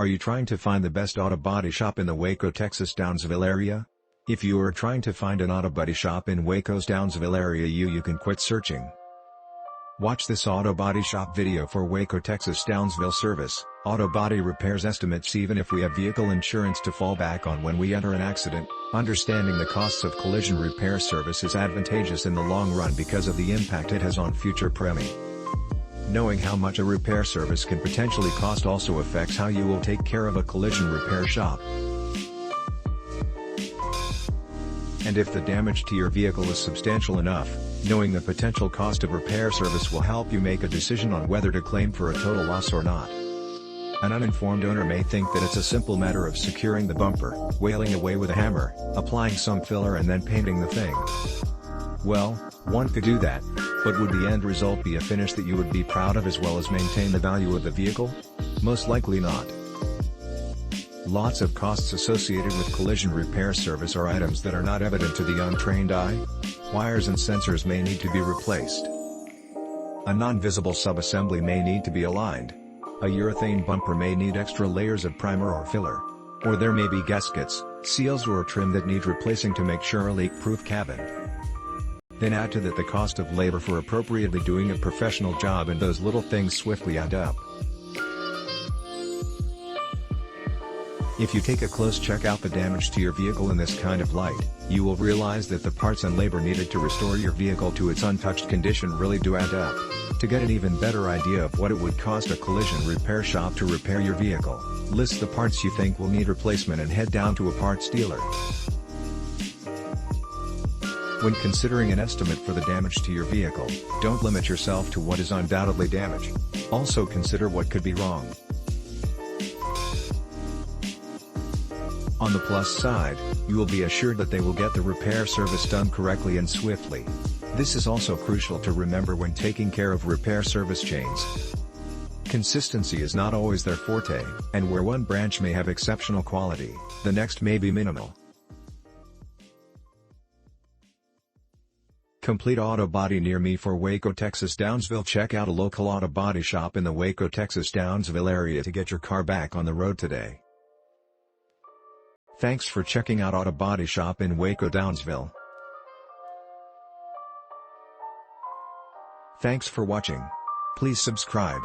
Are you trying to find the best auto body shop in the Waco, Texas Downsville area? If you are trying to find an auto body shop in Waco's Downsville area, you can quit searching. Watch this auto body shop video for Waco, Texas Downsville service, auto body repairs estimates. Even if we have vehicle insurance to fall back on when we enter an accident, understanding the costs of collision repair service is advantageous in the long run because of the impact it has on future premium. Knowing how much a repair service can potentially cost also affects how you will take care of a collision repair shop. And if the damage to your vehicle is substantial enough, knowing the potential cost of repair service will help you make a decision on whether to claim for a total loss or not. An uninformed owner may think that it's a simple matter of securing the bumper, wailing away with a hammer, applying some filler and then painting the thing. Well, one could do that, but would the end result be a finish that you would be proud of as well as maintain the value of the vehicle? Most likely not. Lots of costs associated with collision repair service are items that are not evident to the untrained eye. Wires and sensors may need to be replaced. A non-visible subassembly may need to be aligned. A urethane bumper may need extra layers of primer or filler. Or there may be gaskets, seals or trim that need replacing to make sure a leak-proof cabin. Then add to that the cost of labor for appropriately doing a professional job, and those little things swiftly add up. If you take a close check out the damage to your vehicle in this kind of light, you will realize that the parts and labor needed to restore your vehicle to its untouched condition really do add up. To get an even better idea of what it would cost a collision repair shop to repair your vehicle, list the parts you think will need replacement and head down to a parts dealer. When considering an estimate for the damage to your vehicle, don't limit yourself to what is undoubtedly damaged. Also consider what could be wrong. On the plus side, you will be assured that they will get the repair service done correctly and swiftly. This is also crucial to remember when taking care of repair service chains. Consistency is not always their forte, and where one branch may have exceptional quality, the next may be minimal. Complete auto body near me for Waco, Texas Downsville. Check out a local auto body shop in the Waco, Texas Downsville area to get your car back on the road today. Thanks for checking out Auto Body Shop in Waco Downsville. Thanks for watching. Please subscribe.